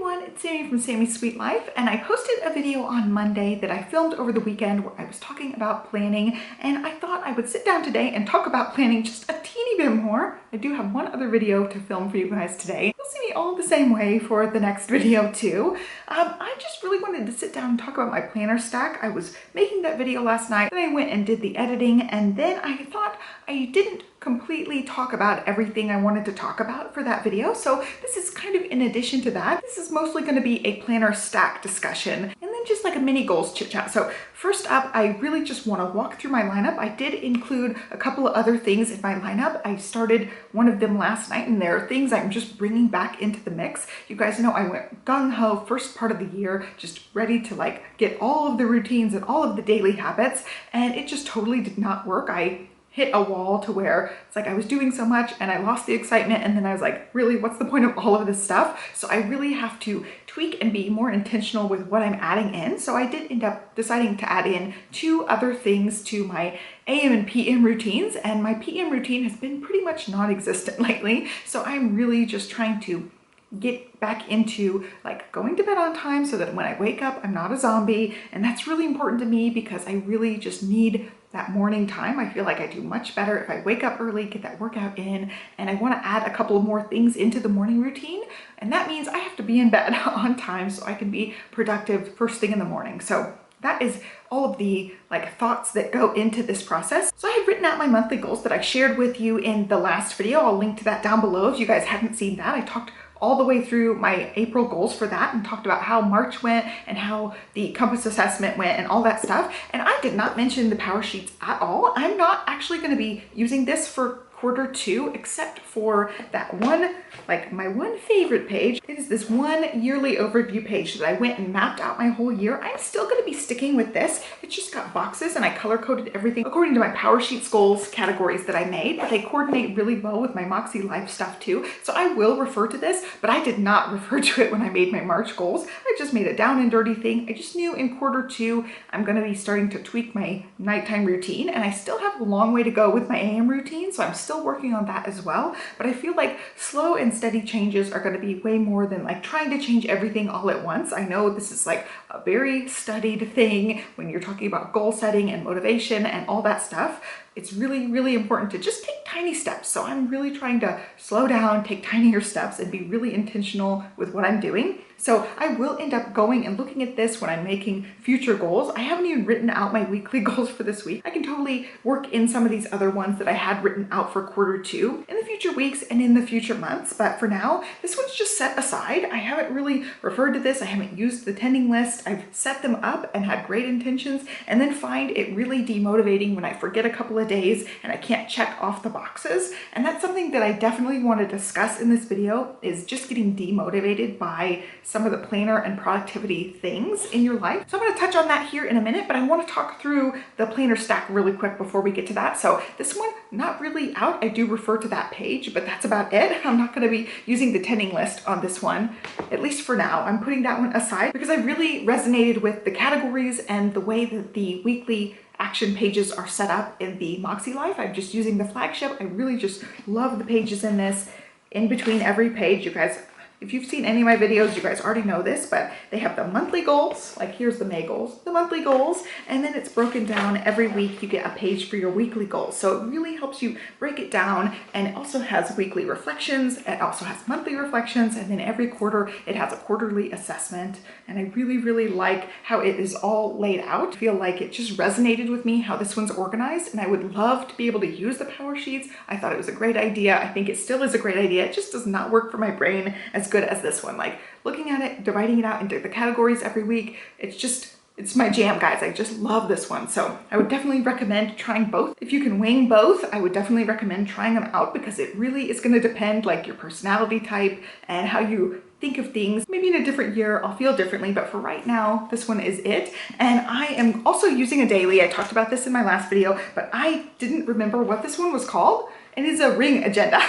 everyone, it's Sami from Sami's Sweet Life, and I posted a video on Monday that I filmed over the weekend where I was talking about planning, and I thought I would sit down today and talk about planning just a teeny bit more. I do have one other video to film for you guys today. You'll see me all the same way for the next video too. I just really wanted to sit down and talk about my planner stack. I was making that video last night, then I went and did the editing, and then I thought I didn't completely talk about everything I wanted to talk about for that video. So this is kind of in addition to that. This is mostly going to be a planner stack discussion and then just like a mini goals chit chat. So first up, I really just want to walk through my lineup. I did include a couple of other things in my lineup. I started one of them last night, and there are things I'm just bringing back into the mix. You guys know I went gung-ho first part of the year, just ready to like get all of the routines and all of the daily habits, and it just totally did not work. I hit a wall to where it's like I was doing so much and I lost the excitement, and then I was like, really, what's the point of all of this stuff? So I really have to tweak and be more intentional with what I'm adding in. So I did end up deciding to add in 2 other things to my AM and PM routines, and my PM routine has been pretty much non-existent lately. So I'm really just trying to get back into like going to bed on time so that when I wake up, I'm not a zombie. And that's really important to me because I really just need that morning time. I feel like I do much better if I wake up early, get that workout in, and I want to add a couple of more things into the morning routine. And that means I have to be in bed on time so I can be productive first thing in the morning. So that is all of the like thoughts that go into this process. So I had written out my monthly goals that I shared with you in the last video. I'll link to that down below if you guys hadn't seen that. I talked all the way through my April goals for that and talked about how March went and how the compass assessment went and all that stuff. And I did not mention the power sheets at all. I'm not actually going to be using this for Q2 except for that one, like my one favorite page. It is this one yearly overview page that I went and mapped out my whole year. I'm still going to be sticking with this. It's just got boxes and I color coded everything according to my power sheets goals categories that I made, but they coordinate really well with my Moxie Life stuff too. So I will refer to this, but I did not refer to it when I made my March goals. I just made a down and dirty thing. I just knew in Q2 I'm going to be starting to tweak my nighttime routine, and I still have a long way to go with my AM routine, so I'm still working on that as well. But I feel like slow and steady changes are going to be way more than like trying to change everything all at once. I know this is like a very studied thing when you're talking about goal setting and motivation and all that stuff. It's really, really important to just take tiny steps. So I'm really trying to slow down, take tinier steps, and be really intentional with what I'm doing. So I will end up going and looking at this when I'm making future goals. I haven't even written out my weekly goals for this week. I can totally work in some of these other ones that I had written out for Q2 in the future weeks and in the future months. But for now, this one's just set aside. I haven't really referred to this. I haven't used the tending list. I've set them up and had great intentions, and then find it really demotivating when I forget a couple of days and I can't check off the boxes. And that's something that I definitely want to discuss in this video, is just getting demotivated by some of the planner and productivity things in your life. So I'm going to touch on that here in a minute, but I want to talk through the planner stack really quick before we get to that. So this one, not really out. I do refer to that page, but that's about it. I'm not going to be using the tending list on this one, at least for now. I'm putting that one aside because I really resonated with the categories and the way that the weekly action pages are set up in the Moxie Life. I'm just using the flagship. I really just love the pages in this. In between every page, you guys, if you've seen any of my videos, you guys already know this, but they have the monthly goals, like here's the May goals, the monthly goals, and then it's broken down every week. You get a page for your weekly goals. So it really helps you break it down, and it also has weekly reflections. It also has monthly reflections, and then every quarter it has a quarterly assessment. And I really, really like how it is all laid out. I feel like it just resonated with me how this one's organized, and I would love to be able to use the power sheets. I thought it was a great idea. I think it still is a great idea. It just does not work for my brain as good as this one. Like looking at it, dividing it out into the categories every week, it's my jam, guys. I just love this one. So I would definitely recommend trying both. If you can wing both, I would definitely recommend trying them out, because it really is going to depend like your personality type and how you think of things. Maybe in a different year I'll feel differently, but for right now, this one is it. And I am also using a daily. I talked about this in my last video, but I didn't remember what this one was called. It is a ring agenda.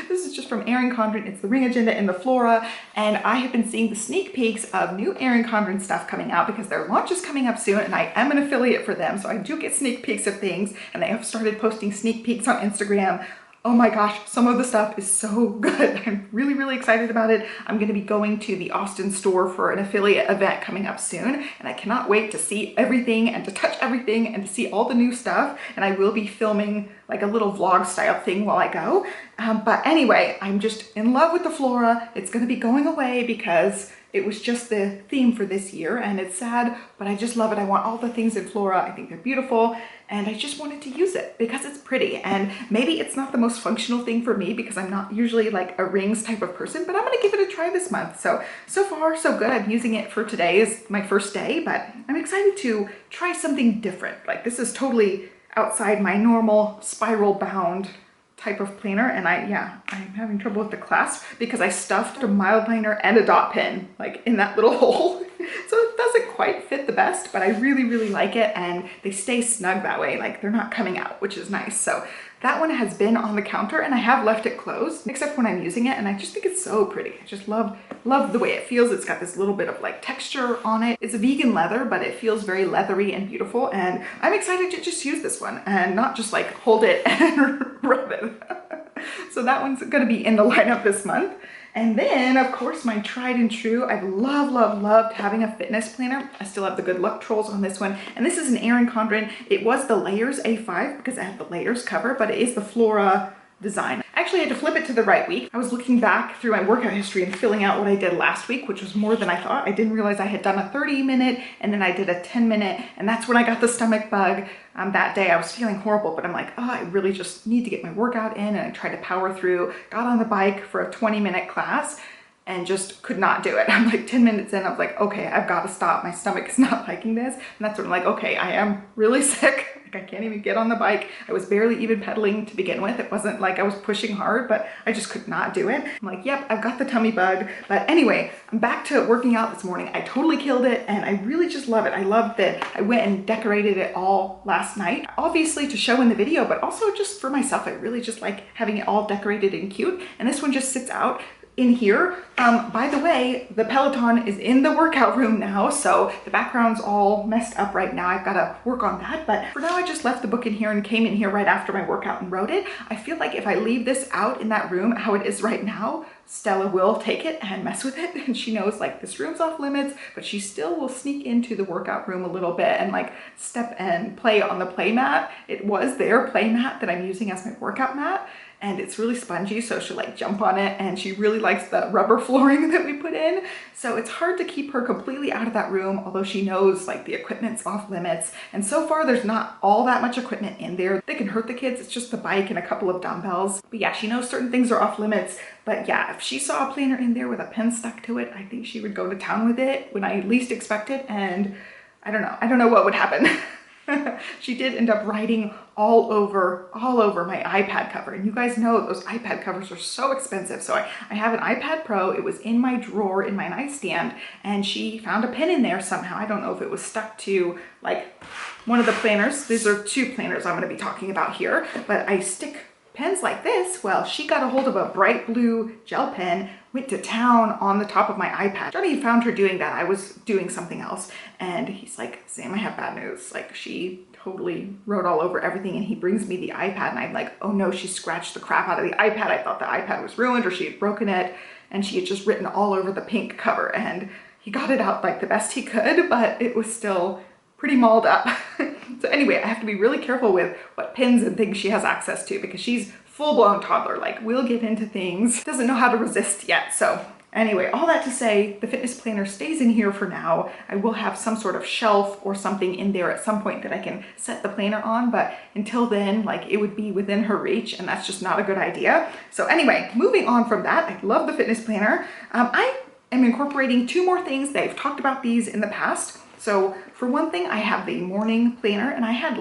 This is just from Erin Condren. It's the ring agenda in the Flora, and I have been seeing the sneak peeks of new Erin Condren stuff coming out because their launch is coming up soon, and I am an affiliate for them, so I do get sneak peeks of things, and they have started posting sneak peeks on Instagram Oh my gosh, some of the stuff is so good. I'm really, really excited about it. I'm gonna be going to the Austin store for an affiliate event coming up soon, and I cannot wait to see everything and to touch everything and to see all the new stuff. And I will be filming like a little vlog style thing while I go. But anyway, I'm just in love with the flora. It's gonna be going away because it was just the theme for this year, and it's sad, but I just love it. I want all the things in flora. I think they're beautiful, and I just wanted to use it because it's pretty. And maybe it's not the most functional thing for me because I'm not usually like a rings type of person, but I'm gonna give it a try this month. So far, so good. I'm using it for today is my first day, but I'm excited to try something different. Like this is totally outside my normal spiral bound type of planner, and I'm having trouble with the clasp because I stuffed a mild liner and a dot pen like in that little hole. So it doesn't quite fit the best, but I really, really like it, and they stay snug that way, like they're not coming out, which is nice. So that one has been on the counter and I have left it closed except when I'm using it, and I just think it's so pretty. I just love the way it feels. It's got this little bit of like texture on it. It's a vegan leather, but it feels very leathery and beautiful, and I'm excited to just use this one and not just like hold it and rub it. So that one's gonna be in the lineup this month. And then, of course, my tried and true, I've loved having a fitness planner. I still have the Good Luck Trolls on this one. And this is an Erin Condren. It was the Layers A5 because I have the Layers cover, but it is the Flora design. Actually, I had to flip it to the right week. I was looking back through my workout history and filling out what I did last week, which was more than I thought. I didn't realize I had done a 30-minute and then I did a 10-minute, and that's when I got the stomach bug. That day I was feeling horrible, but I'm like, oh, I really just need to get my workout in, and I tried to power through, got on the bike for a 20-minute class and just could not do it. I'm like 10 minutes in, I was like, okay, I've got to stop. My stomach is not liking this. And that's when I'm like, okay, I am really sick. Like I can't even get on the bike. I was barely even pedaling to begin with. It wasn't like I was pushing hard, but I just could not do it. I'm like, yep, I've got the tummy bug. But anyway, I'm back to working out this morning. I totally killed it, and I really just love it. I love that I went and decorated it all last night, obviously to show in the video, but also just for myself. I really just like having it all decorated and cute. And this one just sits out in here. By the way, the Peloton is in the workout room now, so the background's all messed up right now. I've got to work on that, but for now I just left the book in here and came in here right after my workout and wrote it. I feel like if I leave this out in that room how it is right now, Stella will take it and mess with it, and she knows like this room's off limits, but she still will sneak into the workout room a little bit and like step and play on the play mat. It was their play mat that I'm using as my workout mat, and it's really spongy, so she'll like jump on it, and she really likes the rubber flooring that we put in. So it's hard to keep her completely out of that room, although she knows like the equipment's off limits. And so far there's not all that much equipment in there that can hurt the kids. It's just the bike and a couple of dumbbells. But yeah, she knows certain things are off limits. But yeah, if she saw a planner in there with a pen stuck to it, I think she would go to town with it when I least expect it. And I don't know what would happen. She did end up writing all over my iPad cover, and you guys know those iPad covers are so expensive. So I have an iPad Pro. It was in my drawer in my nightstand, and she found a pen in there somehow. I don't know if it was stuck to like one of the planners. These are two planners I'm going to be talking about here, but I stick pens like this. Well, she got a hold of a bright blue gel pen, went to town on the top of my iPad. Johnny found her doing that. I was doing something else, and he's like, Sam, I have bad news. Like, she totally wrote all over everything, and he brings me the iPad, and I'm like, oh no, she scratched the crap out of the iPad. I thought the iPad was ruined or she had broken it, and she had just written all over the pink cover, and he got it out like the best he could, but it was still pretty mauled up. So anyway, I have to be really careful with what pens and things she has access to, because she's full-blown toddler, like will get into things, doesn't know how to resist yet. So anyway, all that to say, the fitness planner stays in here for now. I will have some sort of shelf or something in there at some point that I can set the planner on, but until then, like, it would be within her reach, and that's just not a good idea. So anyway, moving on from that, I love the fitness planner. I am incorporating two more things. They've talked about these in the past. So for one thing, I have the morning planner, and I had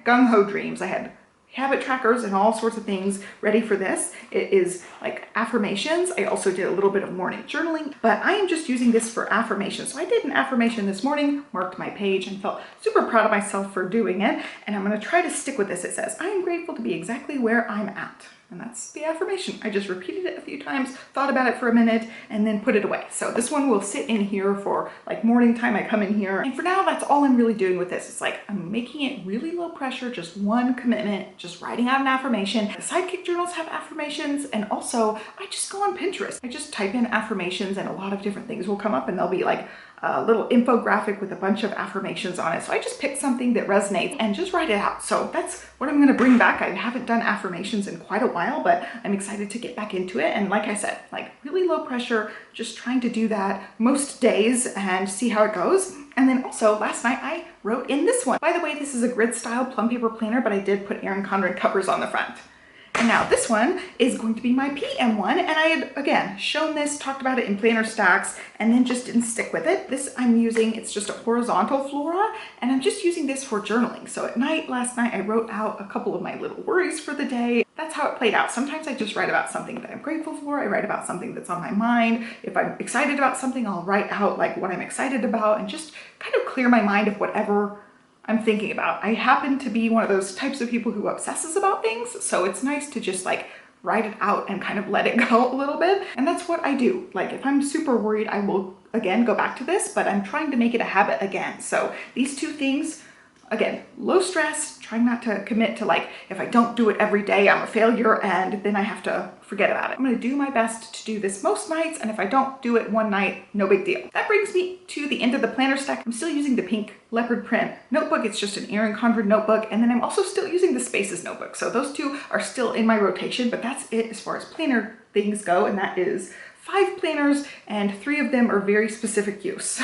gung-ho dreams. I had habit trackers and all sorts of things ready for this. It is like affirmations. I also did a little bit of morning journaling, but I am just using this for affirmations. So I did an affirmation this morning, marked my page, and felt super proud of myself for doing it. And I'm going to try to stick with this. It says, I am grateful to be exactly where I'm at. And that's the affirmation. I just repeated it a few times, thought about it for a minute, and then put it away. So this one will sit in here for like morning time. I come in here, and for now, that's all I'm really doing with this. It's like I'm making it really low pressure, just one commitment, just writing out an affirmation. The sidekick journals have affirmations, and also I just go on Pinterest. I just type in affirmations and a lot of different things will come up, and they'll be like a little infographic with a bunch of affirmations on it. So I just pick something that resonates and just write it out. So that's what I'm going to bring back. I haven't done affirmations in quite a while, but I'm excited to get back into it. And like I said, like really low pressure, just trying to do that most days and see how it goes. And then also last night I wrote in this one. By the way, this is a grid style plum paper planner, but I did put Erin Condren covers on the front. And now this one is going to be my PM one, and I had, again, shown this, talked about it in planner stacks, and then just didn't stick with it. This I'm using, it's just a horizontal flora, and I'm just using this for journaling. So at night, last night, I wrote out a couple of my little worries for the day. That's how it played out. Sometimes I just write about something that I'm grateful for. I write about something that's on my mind. If I'm excited about something, I'll write out like what I'm excited about and just kind of clear my mind of whatever I'm thinking about. I happen to be one of those types of people who obsesses about things, so it's nice to just like write it out and kind of let it go a little bit. And that's what I do. Like if I'm super worried, I will again go back to this, but I'm trying to make it a habit again. So these two things, again, low stress, trying not to commit to like, if I don't do it every day, I'm a failure and then I have to forget about it. I'm gonna do my best to do this most nights, and if I don't do it one night, no big deal. That brings me to the end of the planner stack. I'm still using the pink leopard print notebook. It's just an Erin Condren notebook, and then I'm also still using the Spaces notebook. So those two are still in my rotation, but that's it as far as planner things go, and that is 5 planners, and 3 of them are very specific use.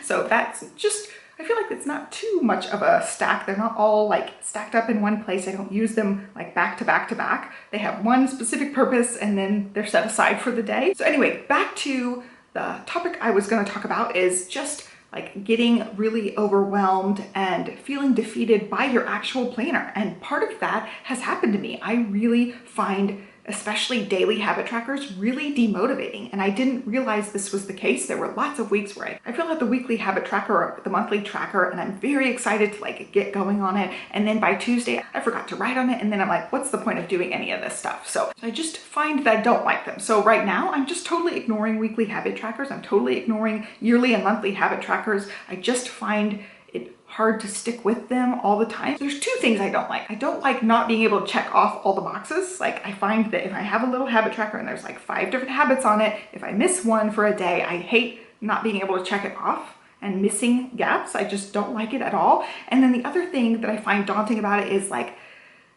So that's just, I feel like it's not too much of a stack. They're not all like stacked up in one place. I don't use them like back to back to back. They have one specific purpose and then they're set aside for the day. So anyway, back to the topic I was going to talk about is just like getting really overwhelmed and feeling defeated by your actual planner. And part of that has happened to me. I really find especially daily habit trackers really demotivating, and I didn't realize this was the case. There were lots of weeks where I fill out the weekly habit tracker or the monthly tracker, and I'm very excited to like get going on it, and then by Tuesday I forgot to write on it, and then I'm like, what's the point of doing any of this stuff? So I just find that I don't like them. So right now I'm just totally ignoring weekly habit trackers. I'm totally ignoring yearly and monthly habit trackers. I just find it hard to stick with them all the time. There's 2 things I don't like. I don't like not being able to check off all the boxes. Like I find that if I have a little habit tracker and there's like 5 different habits on it, if I miss one for a day, I hate not being able to check it off and missing gaps. I just don't like it at all. And then the other thing that I find daunting about it is like,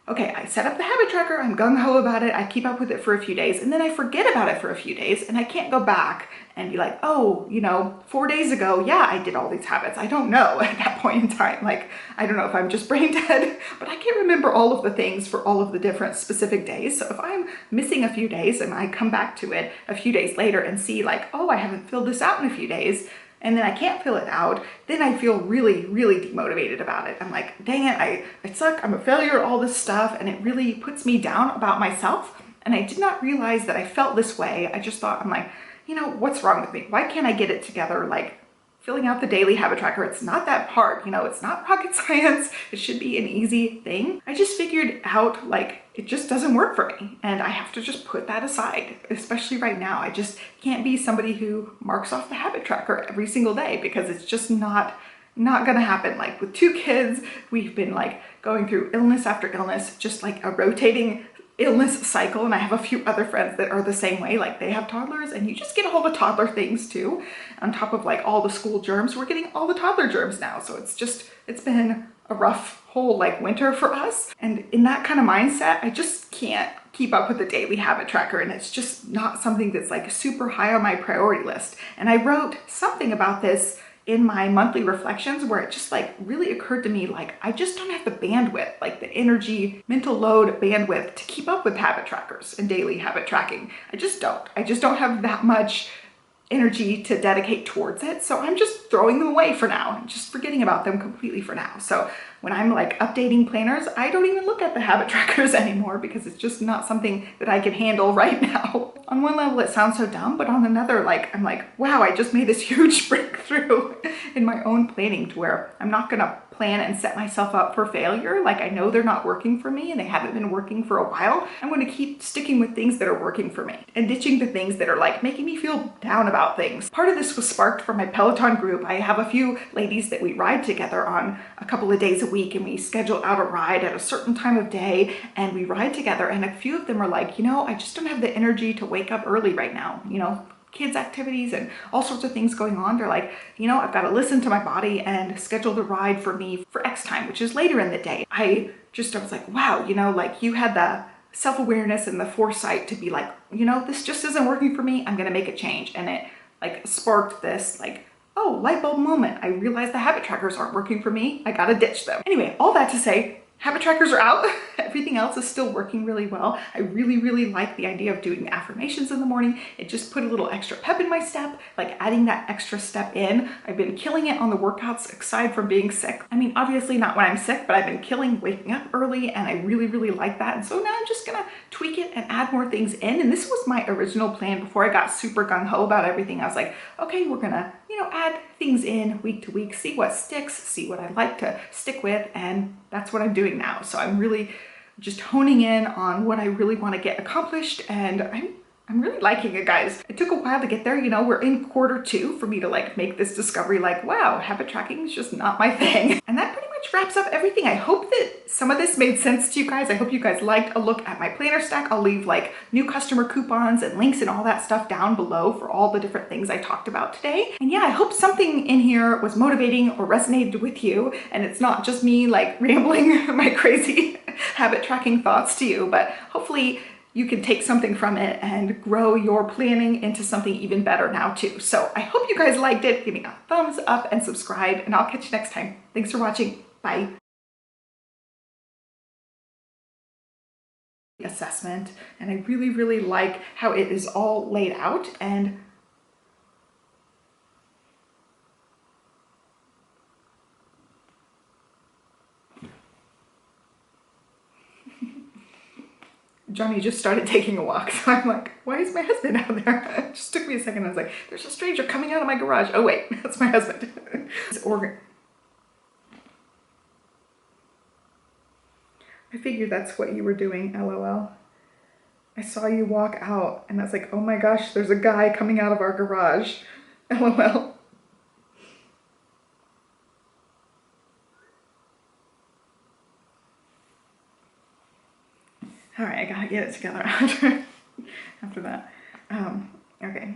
okay, I set up the habit tracker, I'm gung-ho about it, I keep up with it for a few days, and then I forget about it for a few days, and I can't go back and be like, oh, you know, 4 days ago, yeah, I did all these habits. I don't know at that point in time. Like, I don't know if I'm just brain dead, but I can't remember all of the things for all of the different specific days. So if I'm missing a few days and I come back to it a few days later and see like, oh, I haven't filled this out in a few days, and then I can't fill it out, then I feel really, really demotivated about it. I'm like, dang it, I suck, I'm a failure at all this stuff, and it really puts me down about myself. And I did not realize that I felt this way. I just thought, I'm like, you know, what's wrong with me? Why can't I get it together? Like, filling out the daily habit tracker, it's not that hard, you know, it's not rocket science. It should be an easy thing. I just figured out like, it just doesn't work for me, and I have to just put that aside, especially right now. I just can't be somebody who marks off the habit tracker every single day because it's just not gonna happen. Like with 2 kids, we've been like going through illness after illness, just like a rotating illness cycle, and I have a few other friends that are the same way. Like they have toddlers and you just get all the toddler things too, on top of like all the school germs. We're getting all the toddler germs now, so it's been a rough whole like winter for us. And in that kind of mindset, I just can't keep up with the daily habit tracker, and it's just not something that's like super high on my priority list. And I wrote something about this in my monthly reflections where it just like really occurred to me, like I just don't have the bandwidth, like the energy, mental load bandwidth to keep up with habit trackers and daily habit tracking. I just don't have that much energy to dedicate towards it. So I'm just throwing them away for now. I'm just forgetting about them completely for now. So when I'm like updating planners, I don't even look at the habit trackers anymore because it's just not something that I can handle right now. On one level, it sounds so dumb, but on another, like, I'm like, wow, I just made this huge breakthrough in my own planning to where I'm not gonna plan and set myself up for failure. Like, I know they're not working for me and they haven't been working for a while. I'm going to keep sticking with things that are working for me and ditching the things that are like making me feel down about things. Part of this was sparked from my Peloton group. I have a few ladies that we ride together on a couple of days a week, and we schedule out a ride at a certain time of day and we ride together. And a few of them are like, you know, I just don't have the energy to wake up early right now, you know, kids activities and all sorts of things going on. They're like, you know, I've got to listen to my body and schedule the ride for me for X time, which is later in the day. I was like, wow, you know, like you had the self-awareness and the foresight to be like, you know, this just isn't working for me. I'm going to make a change. And it like sparked this like, oh, light bulb moment. I realized the habit trackers aren't working for me. I got to ditch them. Anyway, all that to say, habit trackers are out. Everything else is still working really well. I really, really like the idea of doing affirmations in the morning. It just put a little extra pep in my step, like adding that extra step in. I've been killing it on the workouts aside from being sick. I mean, obviously not when I'm sick, but I've been killing waking up early, and I really, really like that. And so now I'm just gonna tweak it and add more things in. And this was my original plan before I got super gung-ho about everything. I was like, okay, we're gonna, you know, add things in week to week, see what sticks, see what I like to stick with, and that's what I'm doing now. So I'm really just honing in on what I really want to get accomplished, and I'm really liking it, guys. It took a while to get there. You know, we're in quarter 2 for me to like make this discovery like, wow, habit tracking is just not my thing. And that pretty much wraps up everything. I hope that some of this made sense to you guys. I hope you guys liked a look at my planner stack. I'll leave like new customer coupons and links and all that stuff down below for all the different things I talked about today. And yeah, I hope something in here was motivating or resonated with you, and it's not just me like rambling my crazy habit tracking thoughts to you, but hopefully you can take something from it and grow your planning into something even better now too. So I hope you guys liked it. Give me a thumbs up and subscribe, and I'll catch you next time. Thanks for watching. Bye. Assessment, and I really, really like how it is all laid out. And Johnny just started taking a walk, so I'm like, why is my husband out there? It just took me a second. I was like, there's a stranger coming out of my garage. Oh wait, that's my husband. I figured that's what you were doing, LOL. I saw you walk out and I was like, oh my gosh, there's a guy coming out of our garage. LOL. All right, I gotta get it together after that. Okay.